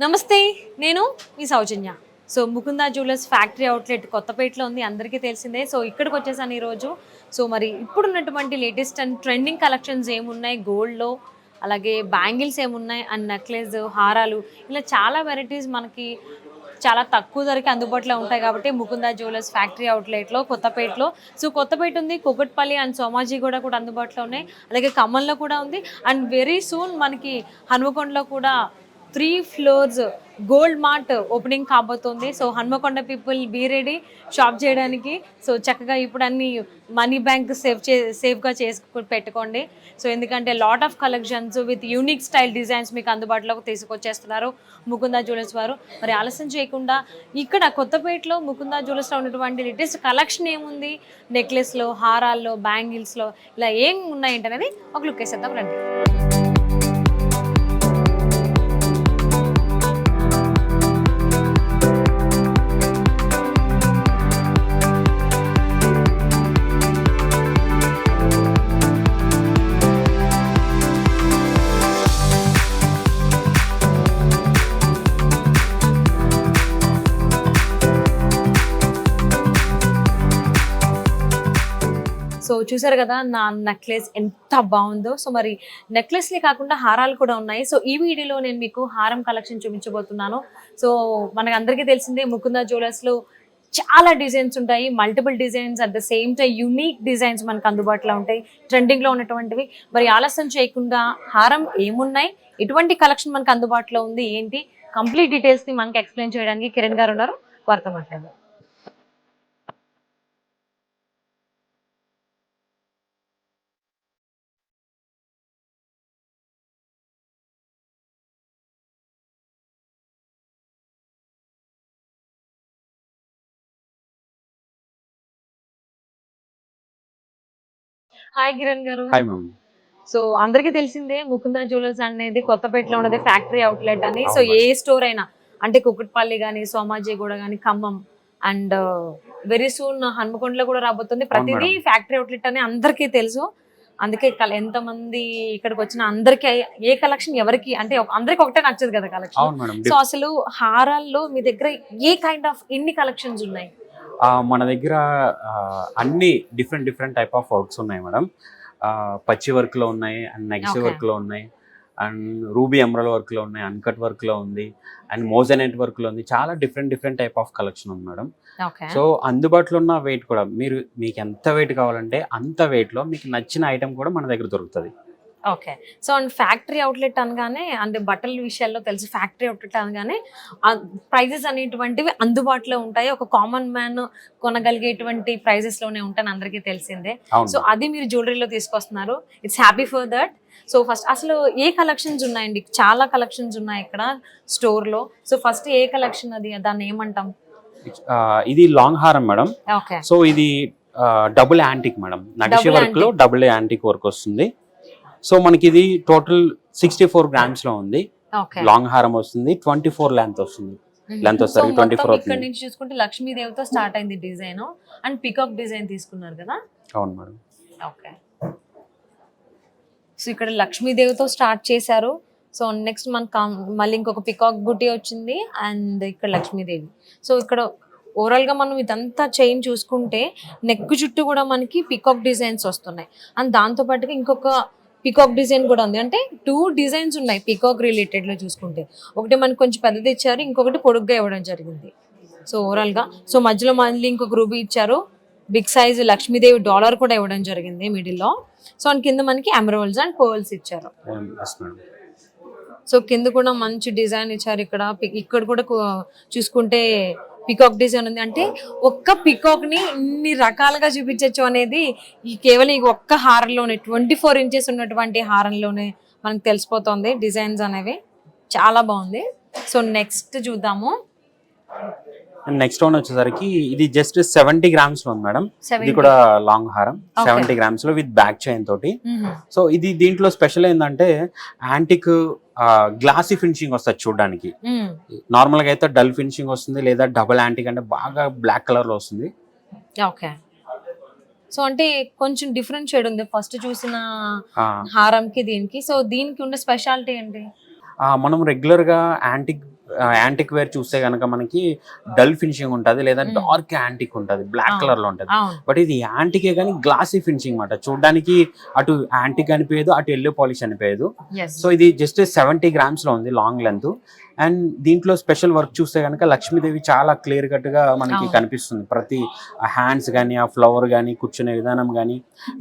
నమస్తే, నేను మీ Soujanya. So Mukunda jewellers factory outlet కొత్తపేటలో ఉంది, అందరికీ తెలిసిందే. సో ఇక్కడికి వచ్చేసాను ఈరోజు. సో మరి ఇప్పుడున్నటువంటి లేటెస్ట్ అండ్ ట్రెండింగ్ కలెక్షన్స్ ఏమున్నాయి గోల్డ్లో, అలాగే బ్యాంగిల్స్ ఏమున్నాయి అండ్ నెక్లెస్, హారాలు, ఇలా చాలా వెరైటీస్ మనకి చాలా తక్కువ ధరకి అందుబాటులో ఉంటాయి. కాబట్టి ముకుందా జ్యువెలర్స్ ఫ్యాక్టరీ అవుట్లెట్లో కొత్తపేటలో. సో కొత్తపేట ఉంది, కూకట్పల్లి అండ్ సోమాజిగూడ కూడా అందుబాటులో ఉన్నాయి, అలాగే ఖమ్మంలో కూడా ఉంది. అండ్ వెరీ సూన్ మనకి హన్మకొండలో కూడా 3 floors గోల్డ్ మార్ట్ ఓపెనింగ్ కాబోతుంది. So Hanamkonda people be ready shop చేయడానికి. సో చక్కగా ఇప్పుడు అన్ని మనీ బ్యాంక్ సేఫ్గా పెట్టుకోండి. సో ఎందుకంటే lot of collections with unique style designs మీకు అందుబాటులోకి తీసుకొచ్చేస్తున్నారు ముకుందా జ్యువెలర్స్ వారు. మరి ఆలస్యం చేయకుండా ఇక్కడ కొత్తపేటలో ముకుందా జ్యువెలర్స్లో ఉన్నటువంటి లేటెస్ట్ కలెక్షన్ ఏముంది, నెక్లెస్లో, హారాల్లో, బ్యాంగిల్స్లో ఇలా ఏం ఉన్నాయంటనేది ఒక లుక్ వేసేద్దాం రండి. సో చూసారు కదా నా నెక్లెస్ ఎంత బాగుందో. సో మరి నెక్లెస్లే కాకుండా హారాలు కూడా ఉన్నాయి. సో ఈ వీడియోలో నేను మీకు హారం కలెక్షన్ చూపించబోతున్నాను. సో మనకు అందరికీ తెలిసిందే ముకుందా జ్యువెలర్స్లో చాలా డిజైన్స్ ఉంటాయి, multiple designs at the same time unique designs మనకు అందుబాటులో ఉంటాయి, ట్రెండింగ్లో ఉన్నటువంటివి. మరి ఆలస్యం చేయకుండా హారం ఏమున్నాయి, ఎటువంటి కలెక్షన్ మనకు అందుబాటులో ఉంది, ఏంటి కంప్లీట్ డీటెయిల్స్ని మనకి ఎక్స్ప్లెయిన్ చేయడానికి కిరణ్ గారు ఉన్నారు, వారితో మాట్లాడదాం. హాయ్ కిరణ్ గారు. Hi ma'am. సో అందరికీ తెలిసిందే ముకుందా జ్యువెలర్స్ అనేది కొత్తపేటలో ఉన్నది ఫ్యాక్టరీ అవుట్లెట్ అని. సో ఏ స్టోర్ అయినా అంటే కుకట్పల్లి కానీ, సోమాజిగూడ కానీ, ఖమ్మం అండ్ వెరీ సూన్ హన్మకొండలో కూడా రాబోతుంది. ప్రతిదీ ఫ్యాక్టరీ అవుట్లెట్ అని అందరికీ తెలుసు. అందుకే ఎంతమంది ఇక్కడికి వచ్చిన అందరికి ఏ కలెక్షన్ ఎవరికి అంటే అందరికి ఒకటే నచ్చదు కదా కలెక్షన్. సో అసలు హారాల్లో మీ దగ్గర ఏ కైండ్ ఆఫ్ ఎన్ని కలెక్షన్స్ ఉన్నాయి? మన దగ్గర అన్ని డిఫరెంట్ టైప్ ఆఫ్ వర్క్స్ ఉన్నాయి మేడం. పచ్చి వర్క్లో ఉన్నాయి, అండ్ నెక్స్ట్ వర్క్లో ఉన్నాయి, అండ్ రూబీ ఎమరల్ వర్క్లో ఉన్నాయి, అన్కట్ వర్క్లో ఉంది, అండ్ మోజనైట్ వర్క్లో ఉంది. చాలా డిఫరెంట్ టైప్ ఆఫ్ కలెక్షన్ ఉంది మేడం. సో అందుబాటులో ఉన్న వెయిట్ కూడా మీకు ఎంత వెయిట్ కావాలంటే అంత వెయిట్లో మీకు నచ్చిన ఐటమ్ కూడా మన దగ్గర దొరుకుతుంది. Okay. So and factory outlet అనగానే అంటే బట్టల విషయాల్లో తెలిసి ఫ్యాక్టరీ అవుట్లెట్ అనగానే ప్రైజెస్ అనేటువంటివి అందుబాటులో ఉంటాయి, ఒక కామన్ మ్యాన్ కొనగలిగేటువంటి ప్రైజెస్లోనే ఉంటాయని అందరికీ తెలిసిందే. సో అది మీరు జ్యువెలరీలో తీసుకొస్తున్నారు, it's happy for that. So first అసలు ఏ కలెక్షన్స్ ఉన్నాయండి? చాలా కలెక్షన్స్ ఉన్నాయి ఇక్కడ స్టోర్లో. సో ఫస్ట్ ఏ కలెక్షన్ అది, దాన్ని ఏమంటాం? ఇది లాంగ్ హారం మేడం. ఓకే. సో ఇది డబుల్ యాంటిక్ మేడం, నడిచే వర్క్ లో డబుల్ యాంటిక్ వర్క్ వస్తుంది. సో మనకి ఇది టోటల్ 64 grams లో ఉంది. లాంగ్ హారం వస్తుంది, 24 లెంత్ వస్తుంది. లెంత్ వస్తుంది 24. ఇక్కడ నుంచి చూసుకుంటే లక్ష్మీదేవితో స్టార్ట్ అయింది డిజైన్ అండ్ పికాక్ డిజైన్ తీసుకున్నారు కదా? అవును మేడం. ఓకే. సో ఇక్కడ లక్ష్మీదేవితో స్టార్ట్ చేశారు. సో నెక్స్ట్ మనకు మళ్ళీ ఇంకొక పికాక్ బుటీ వచ్చింది అండ్ ఇక్కడ లక్ష్మీదేవి. సో ఇక్కడ ఓవరాల్గా మనం ఇదంతా చైన్ చూసుకుంటే నెక్ చుట్టూ కూడా మనకి పికాక్ డిజైన్స్ వస్తున్నాయి అండ్ దాంతోపాటుగా ఇంకొక పికాక్ డిజైన్ కూడా ఉంది. అంటే 2 డిజైన్స్ ఉన్నాయి పికాక్ రిలేటెడ్లో చూసుకుంటే. ఒకటి మనకి కొంచెం పెద్దది ఇచ్చారు, ఇంకొకటి పొడుగ్గా ఇవ్వడం జరిగింది. సో ఓవరాల్గా సో మధ్యలో మళ్ళీ ఇంకొక రూబీ ఇచ్చారు, బిగ్ సైజ్ లక్ష్మీదేవి డాలర్ కూడా ఇవ్వడం జరిగింది మిడిల్లో. సో అండ్ కింద మనకి ఎమరాల్డ్స్ అండ్ పర్ల్స్ ఇచ్చారు. సో కింద కూడా మంచి డిజైన్ ఇచ్చారు. ఇక్కడ కూడా చూసుకుంటే పికాక్ డిజైన్ ఉంది. అంటే ఒక్క పికాక్ ని ఇన్ని రకాలుగా చూపించవచ్చు అనేది కేవలం ఈ ఒక్క హారంలోనే 24 inches ఉన్నటువంటి హారంలోనే మనకు తెలిసిపోతుంది డిజైన్స్ అనేవి. చాలా బాగుంది. సో నెక్స్ట్ చూద్దాము. నెక్స్ట్ వన్ వచ్చేసరికి ఇది జస్ట్ 70 grams లో ఉంది మేడం. ఇది కూడా లాంగ్ హారం 70 grams లో విత్ బ్యాక్ చైన్ తోటి. సో ఇది దీంట్లో స్పెషల్ ఏంటంటే యాంటిక్ గ్లాసీ ఫినిషింగ్ వస్తుంది చూడడానికి. నార్మల్ గా అయితే డల్ ఫినిషింగ్ వస్తుంది, లేదా డబుల్ యాంటిక్ అంటే బాగా బ్లాక్ కలర్ లో వస్తుంది. ఓకే. సో అంటే కొంచెం డిఫరెంట్ షేడ్ ఉంది ఫస్ట్ చూసిన ఆ, హారంకి దీనికి. సో దీనికి ఉన్న స్పెషాలిటీ ఏంటి? మనం రెగ్యులర్గా యాంటిక్ వేర్ చూస్తే కనుక మనకి డల్ ఫినిషింగ్ ఉంటుంది, లేదా డార్క్ యాంటిక్ ఉంటుంది, బ్లాక్ కలర్ లో ఉంటుంది. అవును. బట్ ఇది యాంటికే కానీ గ్లాసీ ఫినిషింగ్ మాట. చూడడానికి అటు యాంటిక్ అనిపించదు, అటు ఎల్లో పాలిష్ అనిపించదు. ఎస్. సో ఇది జస్ట్ 70 grams లో ఉంది లాంగ్ లెంత్. అండ్ దీంట్లో స్పెషల్ వర్క్ చూస్తే కనుక లక్ష్మీదేవి చాలా క్లియర్ కట్ గా మనకి అవును. కనిపిస్తుంది. ప్రతి హ్యాండ్స్ కానీ, ఆ ఫ్లవర్ కానీ, కూర్చునే విధానం కానీ,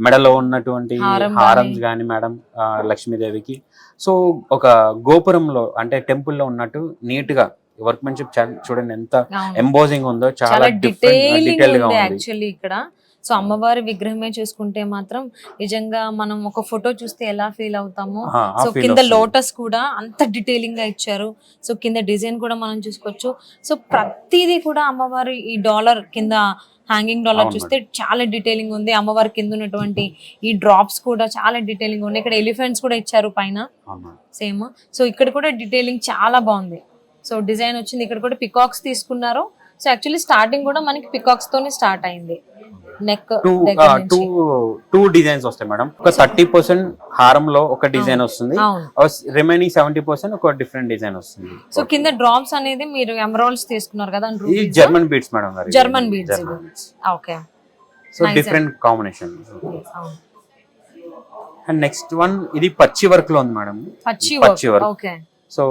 మెడలో ఉన్నటువంటి హారం హారమ్స్ కానీ మేడం లక్ష్మీదేవికి. సో ఒక గోపురంలో అంటే టెంపుల్లో ఉన్నట్టు నీట్ గా వర్క్మెన్షిప్ చూడండి ఎంత అవును. ఎంబోజింగ్ ఉందో, చాలా చాలా డిటైల్ డిటైలింగ్ గా ఉంది ఉంది. యాక్చువల్లీ ఇక్కడ. సో అమ్మవారి విగ్రహమే చూసుకుంటే మాత్రం నిజంగా మనం ఒక ఫోటో చూస్తే ఎలా ఫీల్ అవుతామో, ఆ సో feel కింద వస్తుంది. లోటస్ కూడా అంత డీటెయిలింగ్ గా ఇచ్చారు. సో కింద డిజైన్ కూడా మనం చూసుకోవచ్చు. సో ప్రతిదీ కూడా అమ్మవారి ఈ డాలర్ కింద హ్యాంగింగ్ డాలర్ అవును చూస్తే చాలా డీటెయిలింగ్ ఉంది. అమ్మవారి కింద ఉన్నటువంటి ఈ డ్రాప్స్ కూడా చాలా డీటెయిలింగ్ ఉన్నాయి. ఇక్కడ ఎలిఫెంట్స్ కూడా ఇచ్చారు పైన అవును. సేమ్. సో ఇక్కడ కూడా డీటెయిలింగ్ చాలా బాగుంది. సో డిజైన్ వచ్చింది. ఇక్కడ కూడా పికాక్స్ తీసుకున్నారు. సో యాక్చువల్లీ స్టార్టింగ్ కూడా మనకి పికాక్స్ తోనే స్టార్ట్ అయింది. నెక్ టూ డిజైన్స్ వస్తాయి మేడం. ఒక 30% హారంలో ఒక డిజైన్ వస్తుంది, అవును. రిమైనింగ్ 70% ఒక డిఫరెంట్ డిజైన్ వస్తుంది. సో కింద డ్రాప్స్ అనేది మీరు ఎమరాల్డ్స్ తీసుకున్నారు కదా, ఇది జర్మన్ బీట్స్ మేడం గారు. German beads. Okay. So different combination. And next one ఇది పచ్చి వర్క్ లో ఉంది మేడం. పచ్చి పచ్చి వర్క్. ఓకే. సో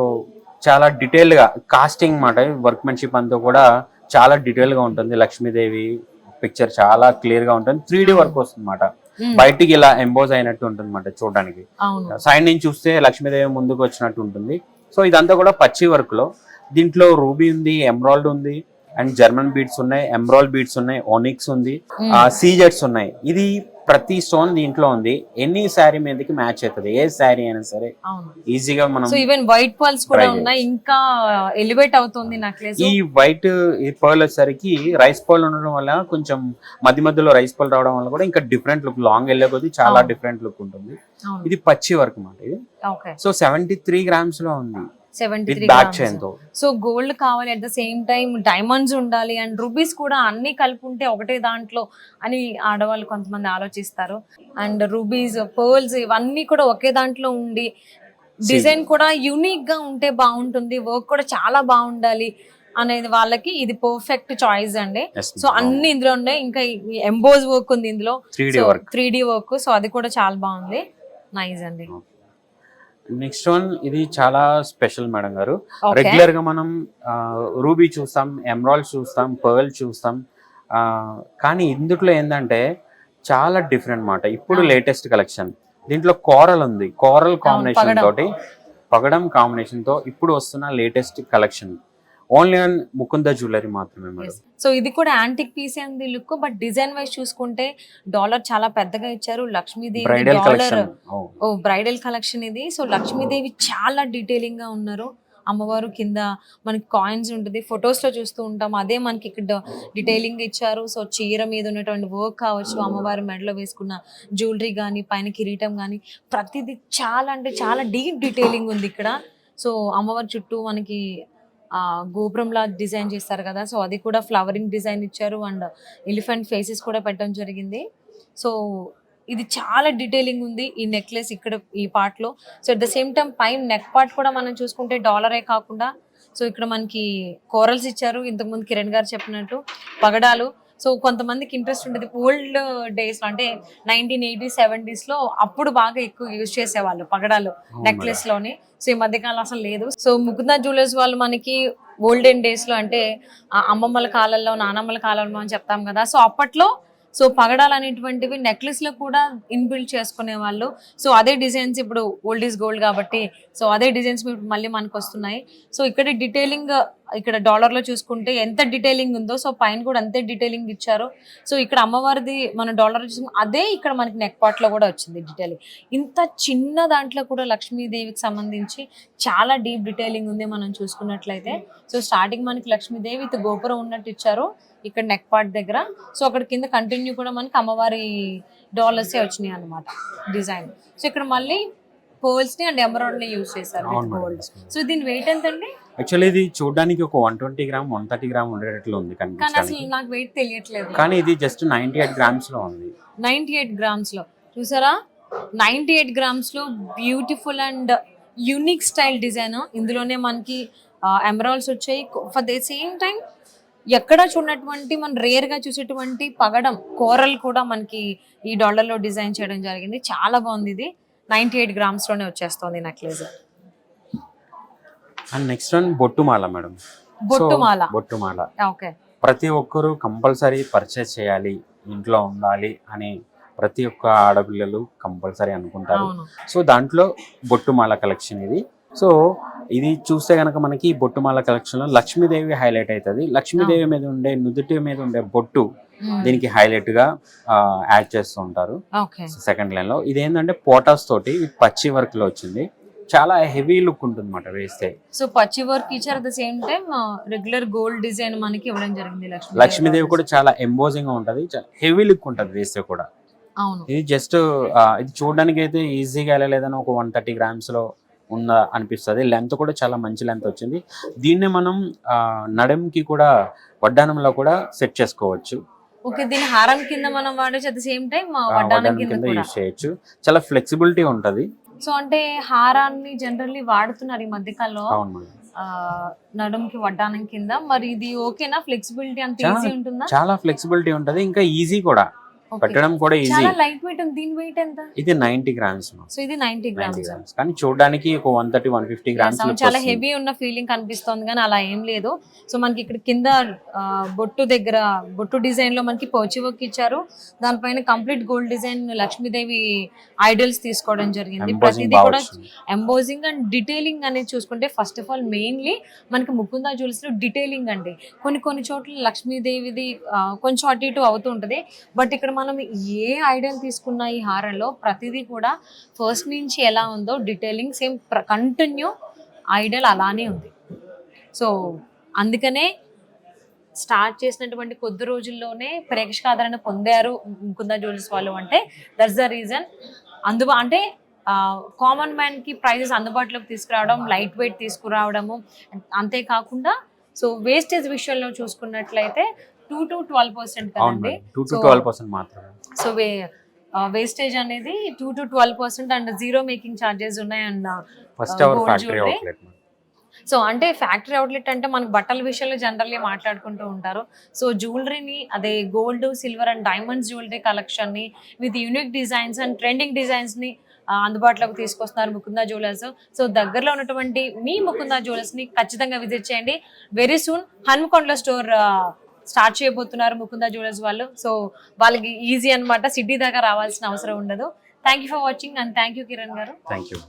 చాలా డీటెయిల్ గా కాస్టింగ్ మాట, వర్క్మెన్షిప్ అంతా కూడా చాలా డీటెయిల్ గా ఉంటుంది. లక్ష్మీదేవి పిక్చర్ చాలా క్లియర్ గా ఉంటుంది. 3D వర్క్ వస్తుంది మాట. బయటికి ఇలా ఎంబోజ్ అయినట్టు ఉంటుంది మాట చూడడానికి. అవును. సైడ్ నుంచి చూస్తే లక్ష్మీదేవి ముందుకు వచ్చినట్టు ఉంటుంది. సో ఇదంతా కూడా పచ్చి వర్క్ లో. దీంట్లో రూబీ ఉంది, ఎమరాల్డ్ ఉంది, అండ్ జర్మన్ బీడ్స్ ఉన్నాయి, ఎమరాల్డ్ బీడ్స్ ఉన్నాయి, ఓనిక్స్ ఉంది, సీజెట్స్ ఉన్నాయి. ఇది ప్రతి స్టోన్ దీంట్లో ఉంది. ఎన్ని శారీ మీదకి మ్యాచ్ అవుతుంది, ఏ శారీ అయినా సరే అవును. ఈజీగా మనం. సో ఈవెన్ వైట్ పర్ల్స్ కూడా Try ఉన్నాయి. ఇంకా ఎలివేట్ అవుతుంది నెక్లెస్. ఈ వైట్ ఈ పర్ల్ వచ్చేసరికి రైస్ పర్ల్ ఉండడం వల్ల కొంచెం మధ్య మధ్యలో రైస్ పర్ల్ రావడం వల్ల కూడా ఇంకా డిఫరెంట్ లుక్, లాంగ్ వెళ్ళే కొద్దీ చాలా డిఫరెంట్ లుక్ ఉంటుంది. అవును. ఇది పచ్చి వర్క్ మాట. ఇది ఓకే. సో 73 grams లో ఉంది, 73 బ్యాక్ grams. చైన్ తో. సో గోల్డ్ కావాలి, at the same time diamonds ఉండాలి, అండ్ రూబీస్ కూడా అన్ని కలుపుంటే ఒకటే దాంట్లో అని ఆడవాళ్ళు కొంతమంది ఆలోచిస్తారు. అండ్ రూబీస్, పర్ల్స్ ఇవన్నీ కూడా ఒకే దాంట్లో ఉండి డిజైన్ కూడా యూనిక్ గా ఉంటే బాగుంటుంది, వర్క్ కూడా చాలా బాగుండాలి అనేది వాళ్ళకి ఇది పర్ఫెక్ట్ చాయిస్ అండి. Yes, సో అన్ని ఇందులో ఉన్నాయి. ఇంకా ఎంబోజ్ వర్క్ ఉంది ఇందులో, 3D work. 3D work. So అది కూడా చాలా బాగుంది. నైస్ అండి. నెక్స్ట్ వన్ ఇది చాలా స్పెషల్ మేడం గారు. Okay. రెగ్యులర్ గా మనం రూబీ చూస్తాం, ఎమరాల్డ్ చూస్తాం, పర్ల్ చూస్తాం, కానీ ఇందులో ఏంటంటే చాలా డిఫరెంట్ మాట. ఇప్పుడు లేటెస్ట్ కలెక్షన్ దీంట్లో కోరల్ ఉంది, కోరల్ కాంబినేషన్ తోటి, పగడం కాంబినేషన్ తో ఇప్పుడు వస్తున్న latest collection. Only on Mukunda jewellery మాత్రమే మేడం. సో ఇది కూడా యాంటిక్ పీస్ అంది లుక్, బట్ డిజైన్ వైజ్ చూసుకుంటే డాలర్ చాలా పెద్దగా ఇచ్చారు. Lakshmidevi bridal dollar, collection. ఓ బ్రైడల్ కలెక్షన్ ఇది. సో లక్ష్మీదేవి చాలా డీటెయిలింగ్ గా ఉన్నారు. అమ్మవారు కింద మనకి కాయిన్స్ ఉంటుంది, ఫొటోస్ లో చూస్తూ ఉంటాం, అదే మనకి ఇక్కడ డీటెయిలింగ్ ఇచ్చారు. సో చీర మీద ఉన్నటువంటి వర్క్ కావచ్చు, అమ్మవారి మెడలో వేసుకున్న జ్యువెలరీ కానీ, పైన కిరీటం కానీ, ప్రతిదీ చాలా అంటే చాలా డీప్ డీటెయిలింగ్ ఉంది ఇక్కడ. సో అమ్మవారి చుట్టూ మనకి గోపురంలా డిజైన్ చేస్తారు కదా, సో అది కూడా ఫ్లవరింగ్ డిజైన్ ఇచ్చారు. అండ్ ఎలిఫెంట్ ఫేసెస్ కూడా పెట్టడం జరిగింది. సో ఇది చాలా డీటెయిలింగ్ ఉంది ఈ నెక్లెస్ ఇక్కడ ఈ పార్ట్ లో. So at the same time పైన నెక్ పార్ట్ కూడా మనం చూసుకుంటే డాలరే కాకుండా, సో ఇక్కడ మనకి కోరల్స్ ఇచ్చారు. ఇంతకుముందు కిరణ్ గారు చెప్పినట్టు పగడాలు. సో కొంతమందికి ఇంట్రెస్ట్ ఉంటుంది ఓల్డ్ డేస్ లో, అంటే 1980s 70s లో అప్పుడు బాగా ఎక్కువ యూజ్ చేసేవాళ్ళు పగడాలు నెక్లెస్ లోని. సో ఈ మధ్యకాలం అసలు లేదు. సో ముకుంద జ్యువెలర్స్ వాళ్ళు మనకి ఓల్డెన్ డేస్ లో, అంటే అమ్మమ్మల కాలంలో, నానమ్మల కాలంలో అని చెప్తాం కదా, సో అప్పట్లో సో పగడాలు అనేటువంటివి నెక్లెస్ లో కూడా ఇన్బిల్డ్ చేసుకునే వాళ్ళు. సో అదే డిజైన్స్ ఇప్పుడు ఓల్డ్ ఈజ్ గోల్డ్ కాబట్టి, సో అదే డిజైన్స్ మళ్ళీ మనకు వస్తున్నాయి. సో ఇక్కడ డీటెయిలింగ్, ఇక్కడ డాలర్ లో చూసుకుంటే ఎంత డీటెయిలింగ్ ఉందో, సో పైన కూడా అంతే డీటెయిలింగ్ ఇచ్చారు. సో ఇక్కడ అమ్మవారిది మన డాలర్ చూసుకుంటే అదే ఇక్కడ మనకి నెక్ పార్ట్ లో కూడా వచ్చింది డీటెయిలింగ్. ఇంత చిన్న దాంట్లో కూడా లక్ష్మీదేవికి సంబంధించి చాలా డీప్ డీటెయిలింగ్ ఉంది మనం చూసుకున్నట్లయితే. సో స్టార్టింగ్ మనకి లక్ష్మీదేవి విత్ గోపురం ఉన్నట్టు ఇచ్చారు ఇక్కడ నెక్ పార్ట్ దగ్గర. సో అక్కడ కింద కంటిన్యూ కూడా మనకి అమ్మవారి డాలర్సే వచ్చినాయి అన్నమాట డిజైన్. సో ఇక్కడ మళ్ళీ పర్ల్స్ ని అండ్ ఎమరాల్డ్ ని యూస్ చేశారు అవును మేడం. గోల్డ్. సో దీని వెయిట్ ఎంత అండి? యాక్చువల్లీ ఇది చూడడానికి ఒక 120 గ్రామ్ 130 గ్రామ్ ఉండేటట్లు ఉంది కానీ కనిపించడానికి, అసలు నాకు వెయిట్ తెలియట్లేదు. కానీ ఇది జస్ట్ 98 గ్రామ్స్ లో ఉంది. 98 గ్రామ్స్ లో చూసారా, 98 గ్రామ్స్ లో beautiful and unique style design. ఇందులోనే మనకి ఎమరాల్డ్స్ వచ్చాయి. ఫర్ ద సేమ్ టైం ఎక్కడ చూడనటువంటి మనం రేర్ గా చూసేటువంటి పగడం కోరల్ కూడా మనకి ఈ డాలర్ లో డిజైన్ చేయడం జరిగింది. చాలా బాగుంది. ఇది 98 గ్రామ్స్ లోనే వచ్చేస్తుంది నెక్లెస్. అండ్ నెక్స్ట్ వన్ బొట్టుమాల మేడం. బొట్టుమాల. బొట్టుమాల ఓకే. ప్రతి ఒక్కరు కంపల్సరీ పర్చేస్ చేయాలి, ఇంట్లో ఉండాలి అని ప్రతి ఒక్క ఆడపిల్లలు కంపల్సరీ అనుకుంటారు. అవును. సో దాంట్లో బొట్టుమాల కలెక్షన్ ఇది. సో ఇది చూస్తే కనుక మనకి ఈ బొట్టుమాల కలెక్షన్ లో లక్ష్మీదేవి హైలైట్ అవుతుంది. లక్ష్మీదేవి మీద ఉండే నుదుటి మీద ఉండే బొట్టు దీనికి హైలైట్ గా యాడ్ చేస్తూ ఉంటారు. ఓకే. సెకండ్ లైన్ లో ఇది ఏంటంటే పోటాస్ తోటి పచ్చి వర్క్ లో వచ్చింది. చాలా హెవీ లుక్ ఉంటుంది అన్నమాట వేస్తే. సో పచ్చి వర్క్ ఇచ్చారు. At the same time regular gold design మనకి ఇవ్వడం జరిగింది. లక్ష్మీదేవి కూడా చాలా ఎంబోజింగ్ గా ఉంటది, హెవీ లుక్ ఉంటది వేస్తే కూడా. అవును. ఇది జస్ట్ ఇది చూడడానికి అయితే ఈజీగా వెళ్ళలేదని ఒక 130 గ్రామ్స్ లో ఉన్న అనిపిస్తుంది. లెంత్ కూడా చాలా మంచి లెంత్ వచ్చింది. దీన్నే మనం నడుంకి కూడా వడ్డానంలో కూడా సెట్ చేసుకోవచ్చు. ఓకే. దీని హారం కింద మనం వాడచ్చు. అట్ ద సేమ్ టైం వడ్డానం కింద కూడా యూజ్ చేయొచ్చు. చాలా ఫ్లెక్సిబిలిటీ ఉంటది. సో అంటే హారాన్ని జనరల్లీ వాడుతున్నారు ఈ మధ్య కాలంలో అవును మేడం. నడుంకి వడ్డానం కింద. మరి ఇది ఓకేనా? ఫ్లెక్సిబిలిటీ అంత ఈజీ ఉంటుందా? చాలా ఫ్లెక్సిబిలిటీ ఉంటది, ఇంకా ఈజీ కూడా పెట్టడం కూడా ఈజీ. చాలా లైట్ వెయిట్ ఉంది. దీని వెయిట్ ఎంత? ఇది 90 గ్రామ్స్. సో ఇది 90 గ్రామ్స్. కానీ చూడడానికి ఒక 130-150 గ్రామ్స్ చాలా హెవీ ఉన్న ఫీలింగ్ కనిపిస్తుంది, కానీ అలా ఏం లేదు. సో మనకి ఇక్కడ కింద బొట్టు దగ్గర బొట్టు డిజైన్ లో మనకి పోచి వర్క్ ఇచ్చారు. దానిపైన complete gold design Lakshmidevi idols తీసుకోవడం జరిగింది. ప్రతిదీ కూడా ఎంబోజింగ్ అండ్ డిటైలింగ్ అనేది చూసుకుంటే ఫస్ట్ ఆఫ్ ఆల్ మెయిన్లీ మనకి ముకుందా జ్యువెలర్స్ లో డిటైలింగ్ అండి. కొన్ని చోట్ల లక్ష్మీదేవిది కొంచెం అటు ఇటు అవుతూ ఉంటది. బట్ ఇక్కడ మనం ఏ ఐడియల్ తీసుకున్న ఈ హారంలో ప్రతిదీ కూడా ఫస్ట్ నుంచి ఎలా ఉందో డిటైలింగ్ సేమ్ కంటిన్యూ ఐడియల్ అలానే ఉంది. సో అందుకనే స్టార్ట్ చేసినటువంటి కొద్ది రోజుల్లోనే ప్రేక్షక ఆదరణ పొందారు ముకుందా జ్యువెలర్స్ వాళ్ళు. అంటే దట్స్ ద రీజన్. అంటే కామన్ మ్యాన్ కి ప్రైజెస్ అందుబాటులోకి తీసుకురావడం, లైట్ వెయిట్ తీసుకురావడము, అంతేకాకుండా సో వేస్టేజ్ విషయంలో చూసుకున్నట్లయితే 2 to 12% కదండి. 2 to 12% మాత్రమే. సో వేస్టేజ్ అనేది 2 to 12% and zero making charges ఉన్నాయి. And first our factory outlet. So అంటే ఫ్యాక్టరీ అవుట్లెట్ అంటే మనకు బట్టల విషయంలో జనరల్లీ మాట్లాడుకుంటూ ఉంటారు. సో జ్యువెలరీని అదే gold, silver and diamonds jewellery collection ని with unique designs and trending designs ని అందుబాటులోకి తీసుకొస్తున్నారు ముకుందా జ్యువెలర్స్. సో దగ్గరలో ఉన్నటువంటి మీ ముకుందా జ్యువెలర్స్ ని ఖచ్చితంగా విజిట్ చేయండి. వెరీ సూన్ హన్మకొండలో స్టోర్ స్టార్ట్ చేయబోతున్నారు ముకుందా జ్యువెలర్స్ వాళ్ళు. సో వాళ్ళకి ఈజీ అన్నమాట, సిటీ దాకా రావాల్సిన అవసరం ఉండదు. Thank you for watching and thank you Kiran garu. Thank you.